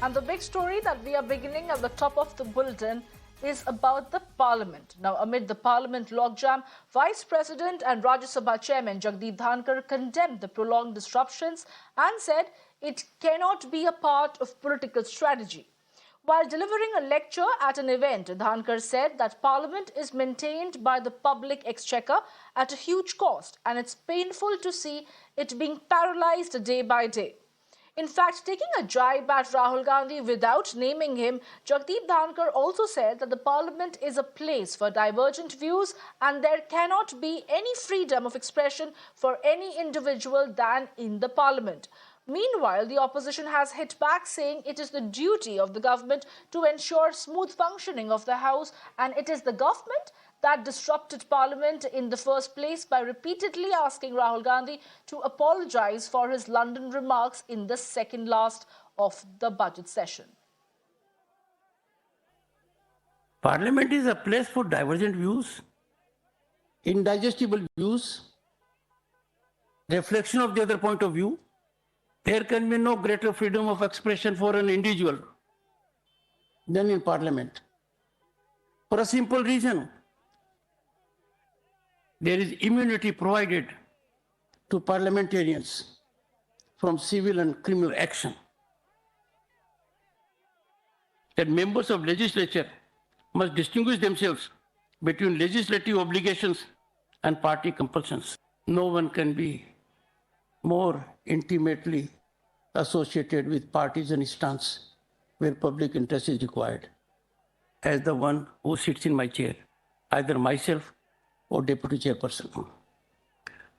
And the big story that we are beginning at the top of the bulletin is about the Parliament. Now, amid the Parliament logjam, Vice President and Rajya Sabha Chairman Jagdeep Dhankhar condemned the prolonged disruptions and said it cannot be a part of political strategy. While delivering a lecture at an event, Dhankar said that Parliament is maintained by the public exchequer at a huge cost, and it's painful to see it being paralysed day by day. In fact, taking a jibe at Rahul Gandhi without naming him, Jagdeep Dhankhar also said that the Parliament is a place for divergent views and there cannot be any freedom of expression for any individual than in the Parliament. Meanwhile, the opposition has hit back, saying it is the duty of the government to ensure smooth functioning of the House, and it is the government that disrupted Parliament in the first place by repeatedly asking Rahul Gandhi to apologise for his London remarks in the second last of the budget session. Parliament is a place for divergent views, indigestible views, reflection of the other point of view. There can be no greater freedom of expression for an individual than in Parliament. For a simple reason, there is immunity provided to parliamentarians from civil and criminal action. That members of legislature must distinguish themselves between legislative obligations and party compulsions. No one can be more intimately associated with parties and stance where public interest is required as the one who sits in my chair, either myself or deputy chairperson.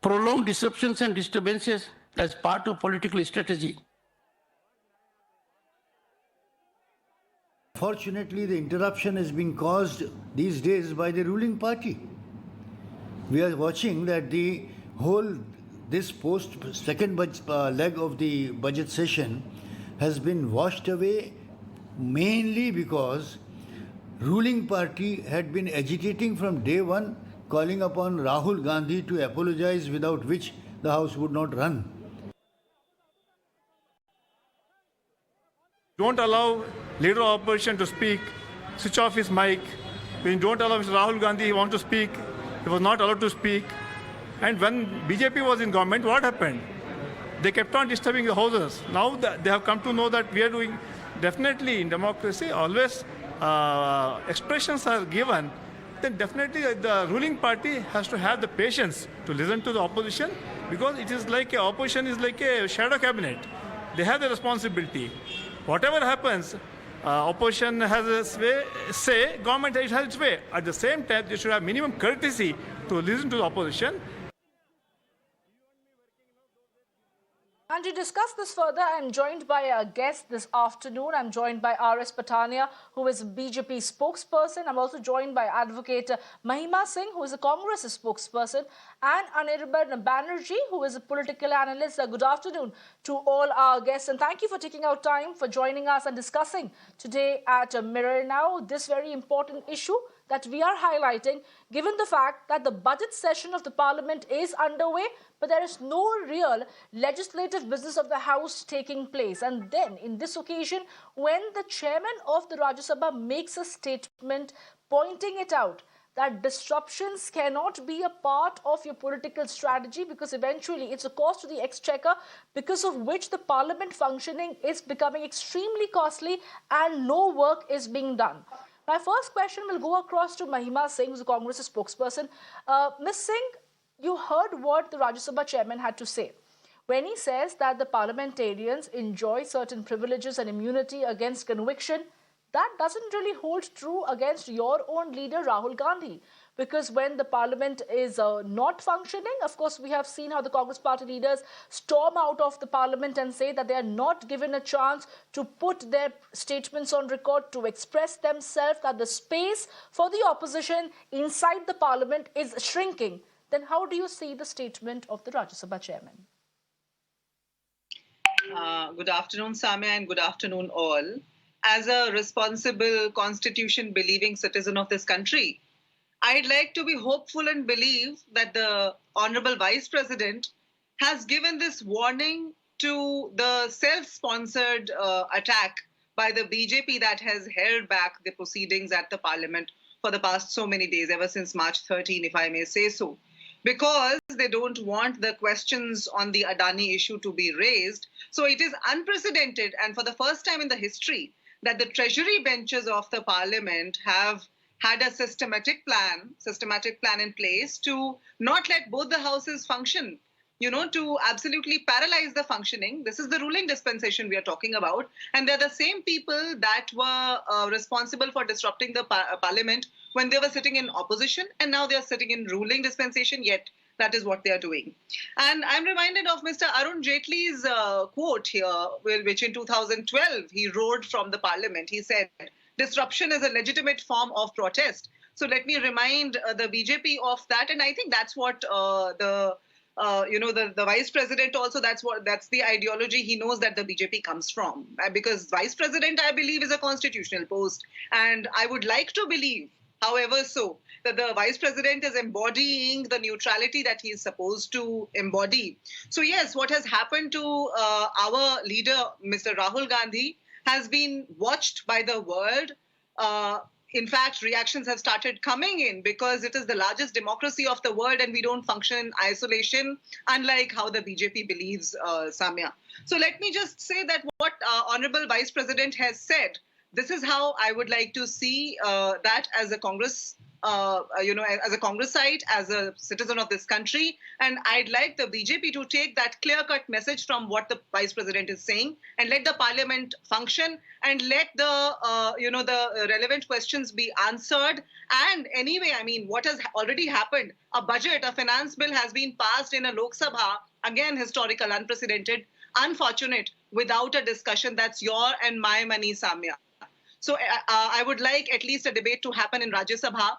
Prolonged disruptions and disturbances as part of political strategy. Fortunately, the interruption is being caused these days by the ruling party. We are watching that the whole second leg of the budget session has been washed away mainly because ruling party had been agitating from day one, calling upon Rahul Gandhi to apologize, without which the House would not run. Don't allow leader of opposition to speak, switch off his mic. When you don't allow Mr. Rahul Gandhi, he wants to speak, he was not allowed to speak. And when BJP was in government, what happened? They kept on disturbing the houses. Now they have come to know that we are doing, definitely in democracy, always expressions are given, then definitely the ruling party has to have the patience to listen to the opposition, because it is like opposition is like a shadow cabinet. They have the responsibility. Whatever happens, opposition has a say, government has its way. At the same time, they should have minimum courtesy to listen to the opposition. And to discuss this further, I'm joined by a guest this afternoon. I'm joined by R.S. Patania, who is a BJP spokesperson. I'm also joined by Advocate Mahima Singh, who is a Congress spokesperson, and Anirban Banerjee, who is a political analyst. Good afternoon to all our guests, and thank you for taking out time for joining us and discussing today at Mirror Now this very important issue that we are highlighting, given the fact that the budget session of the Parliament is underway, but there is no real legislative business of the House taking place. And then, in this occasion, when the chairman of the Rajya Sabha makes a statement pointing it out that disruptions cannot be a part of your political strategy, because eventually it's a cost to the exchequer, because of which the Parliament functioning is becoming extremely costly and no work is being done. My first question will go across to Mahima Singh, who's a Congress spokesperson. Ms. Singh, you heard what the Rajya Sabha chairman had to say when he says that the parliamentarians enjoy certain privileges and immunity against conviction. That doesn't really hold true against your own leader, Rahul Gandhi, because when the parliament is not functioning, of course, we have seen how the Congress party leaders storm out of the parliament and say that they are not given a chance to put their statements on record, to express themselves, that the space for the opposition inside the parliament is shrinking. Then how do you see the statement of the Rajya Sabha chairman? Good afternoon, Samya, and good afternoon all. As a responsible, constitution-believing citizen of this country, I'd like to be hopeful and believe that the Honorable Vice President has given this warning to the self-sponsored attack by the BJP that has held back the proceedings at the parliament for the past so many days, ever since March 13, if I may say so, because they don't want the questions on the Adani issue to be raised. So it is unprecedented, and for the first time in the history, that the treasury benches of the parliament have had a systematic plan in place to not let both the houses function, to absolutely paralyze the functioning. This is the ruling dispensation we are talking about. And they're the same people that were responsible for disrupting the parliament when they were sitting in opposition. And now they're sitting in ruling dispensation, yet that is what they are doing. And I'm reminded of Mr. Arun Jaitley's quote here, which in 2012 he wrote from the parliament. He said, disruption is a legitimate form of protest. So let me remind the BJP of that. And I think that's what the vice president also, that's the ideology he knows that the BJP comes from. Because vice president, I believe, is a constitutional post. And I would like to believe, however, so that the vice president is embodying the neutrality that he is supposed to embody. So yes, what has happened to our leader, Mr. Rahul Gandhi, has been watched by the world. In fact, reactions have started coming in because it is the largest democracy of the world and we don't function in isolation, unlike how the BJP believes, Samya. So let me just say that what Honorable Vice President has said, this is how I would like to see that as a Congress, as a Congressite, as a citizen of this country. And I'd like the BJP to take that clear-cut message from what the Vice President is saying and let the Parliament function and let the relevant questions be answered. And anyway, I mean, what has already happened? A budget, a finance bill has been passed in a Lok Sabha, again historical, unprecedented, unfortunate, without a discussion. That's your and my money, Samya. So I would like at least a debate to happen in Rajya Sabha,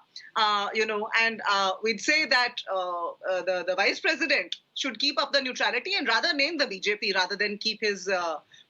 and we'd say that the Vice President should keep up the neutrality and rather name the BJP rather than keep his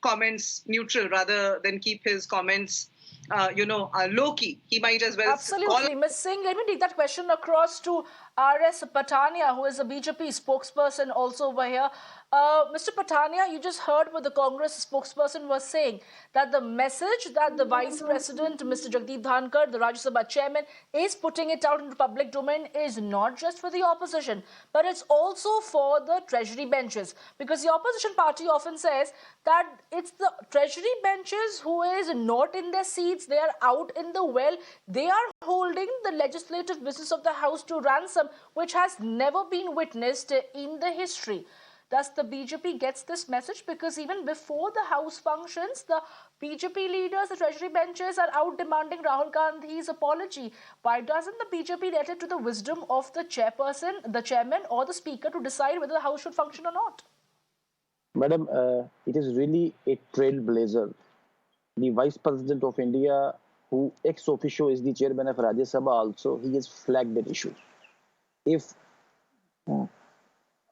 comments neutral, rather than keep his comments, low-key. He might as well Absolutely. Ms. Singh, let me take that question across to R.S. Patania, who is a BJP spokesperson also over here. Mr. Patania, you just heard what the Congress spokesperson was saying, that the message that the Vice President, Mr. Jagdeep Dhankhar, the Rajya Sabha chairman, is putting it out into public domain is not just for the opposition, but it's also for the treasury benches. Because the opposition party often says that it's the treasury benches who is not in their seats, they are out in the well, they are holding the legislative business of the House to ransom, which has never been witnessed in the history. Thus, the BJP gets this message because even before the House functions, the BJP leaders, the treasury benches are out demanding Rahul Gandhi's apology. Why doesn't the BJP let it to the wisdom of the chairperson, the chairman or the speaker to decide whether the House should function or not? Madam, it is really a trailblazer. The Vice President of India, who ex officio is the chairman of Rajya Sabha also, he has flagged that issue. If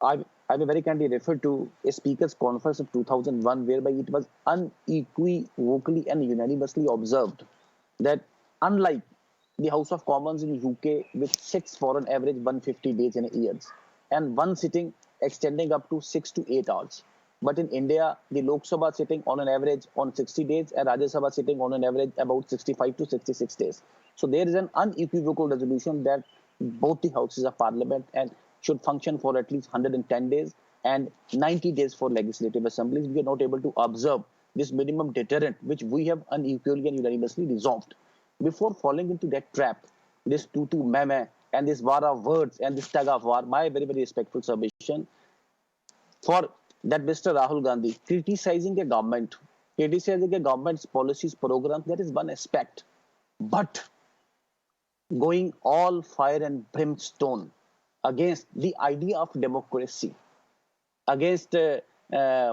I will very kindly refer to a speaker's conference of 2001, whereby it was unequivocally and unanimously observed that unlike the House of Commons in UK, which sits for an average 150 days in a year, and one sitting extending up to 6 to 8 hours. But in India, the Lok Sabha sitting on an average on 60 days and Rajya Sabha sitting on an average about 65 to 66 days. So there is an unequivocal resolution that both the houses of parliament and should function for at least 110 days and 90 days for legislative assemblies. We are not able to observe this minimum deterrent, which we have unequally and unanimously resolved. Before falling into that trap, this tutu meme and this war of words and this tug of war, my very, very respectful submission for that Mr. Rahul Gandhi criticizing a government's policies, programs, that is one aspect. But going all fire and brimstone against the idea of democracy, against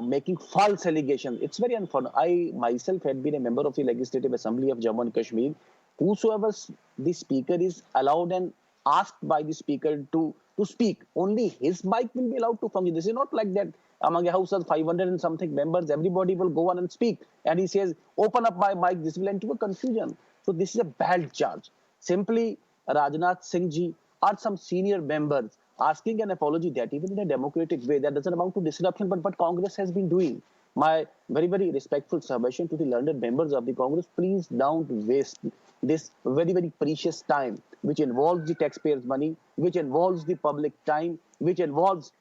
making false allegations, it's very unfortunate. I myself had been a member of the Legislative Assembly of Jammu and Kashmir. Whosoever the speaker is allowed and asked by the speaker to speak, only his mic will be allowed to function. This is not like that among a house of 500 and something members, everybody will go on and speak. And he says, open up my mic, this will end to a confusion. So this is a bad charge. Simply Rajnath Singh ji or some senior members asking an apology, that even in a democratic way, that doesn't amount to disruption, but what Congress has been doing. My very, very respectful submission to the learned members of the Congress, please don't waste this very, very precious time, which involves the taxpayers' money, which involves the public time, which involves,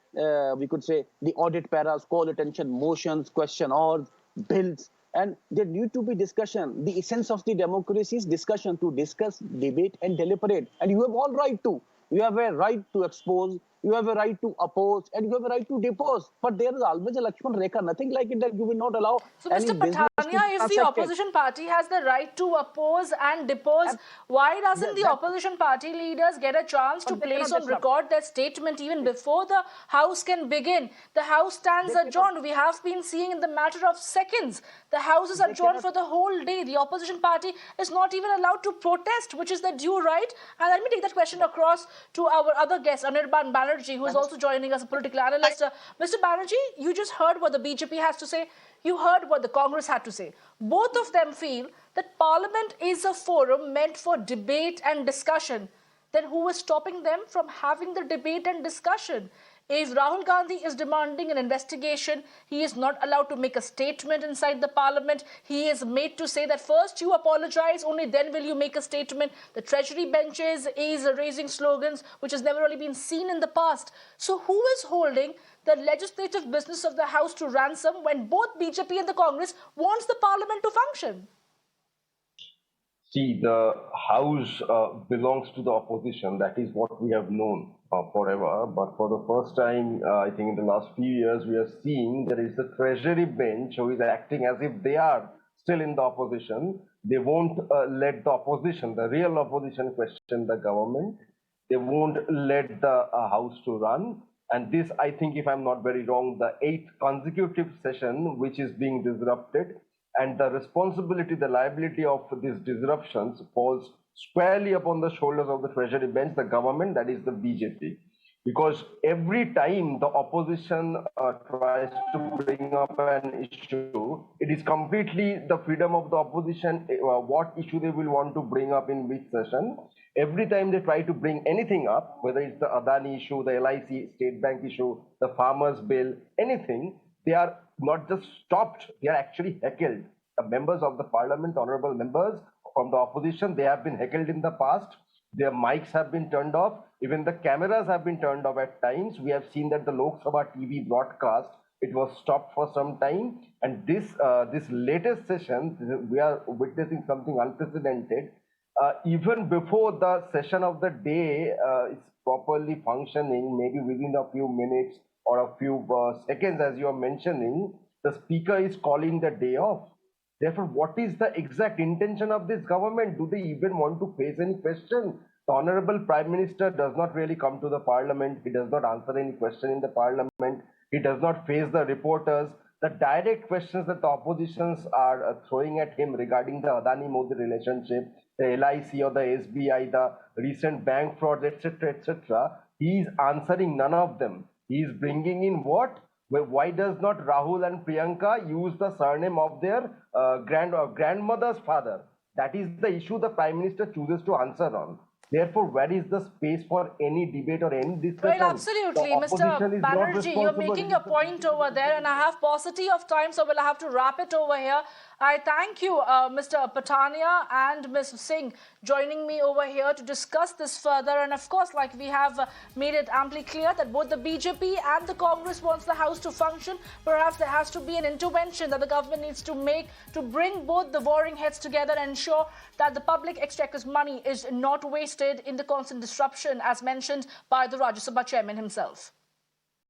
we could say, the audit paras, call attention motions, question or bills. And there need to be discussion. The essence of the democracy is discussion, to discuss, debate, and deliberate. And you have all right to. You have a right to expose, you have a right to oppose, and you have a right to depose. But there is always a Lakshman Rekha, nothing like it that you will not allow So, any Mr. business to Patania, be if the transacted. opposition party has the right to oppose and depose, why doesn't the opposition party leaders get a chance to place on record their statement even before the House can begin? The House stands adjourned. We have been seeing in the matter of seconds. The House is adjourned for the whole day. The opposition party is not even allowed to protest, which is their due right. And let me take that question across to our other guest, Anirban Banerjee, who is also joining us, a political analyst. Mr. Banerjee, you just heard what the BJP has to say. You heard what the Congress had to say. Both of them feel that Parliament is a forum meant for debate and discussion. Then who is stopping them from having the debate and discussion? If Rahul Gandhi is demanding an investigation, he is not allowed to make a statement inside the parliament. He is made to say that first you apologize, only then will you make a statement. The treasury benches is raising slogans which has never really been seen in the past. So who is holding the legislative business of the House to ransom when both BJP and the Congress wants the parliament to function? See, the House belongs to the opposition. That is what we have known forever. But for the first time, I think in the last few years, we are seeing there is a treasury bench who is acting as if they are still in the opposition. They won't let the opposition, the real opposition, question the government. They won't let the House to run. And this, I think, if I'm not very wrong, the 8th consecutive session which is being disrupted. And the responsibility, the liability of these disruptions falls squarely upon the shoulders of the treasury bench, the government, that is the BJP. Because every time the opposition tries to bring up an issue, it is completely the freedom of the opposition, what issue they will want to bring up in which session. Every time they try to bring anything up, whether it's the Adani issue, the LIC, State Bank issue, the farmers bill, anything, they are not just stopped, they are actually heckled. The members of the parliament, honorable members from the opposition, they have been heckled in the past. Their mics have been turned off. Even the cameras have been turned off at times. We have seen that the Lok Sabha TV broadcast, it was stopped for some time. And this latest session, we are witnessing something unprecedented. Even before the session of the day is properly functioning, maybe within a few minutes or a few seconds, as you are mentioning, the speaker is calling the day off. Therefore, what is the exact intention of this government? Do they even want to face any question? The Honorable Prime Minister does not really come to the parliament. He does not answer any question in the parliament. He does not face the reporters. The direct questions that the oppositions are throwing at him regarding the Adani-Modi relationship, the LIC or the SBI, the recent bank fraud, etc., he is answering none of them. He is bringing in what? Why does not Rahul and Priyanka use the surname of their grandmother's father? That is the issue the Prime Minister chooses to answer on. Therefore, where is the space for any debate or any discussion? Well, absolutely, Mr. Banerjee, you're making a point over there, and I have paucity of time, so we'll have to wrap it over here. I thank you, Mr. Patania and Ms. Singh, joining me over here to discuss this further. And of course, like we have made it amply clear that both the BJP and the Congress wants the House to function. Perhaps there has to be an intervention that the government needs to make to bring both the warring heads together and ensure that the public exchequer's money is not wasted in the constant disruption, as mentioned by the Rajya Sabha chairman himself.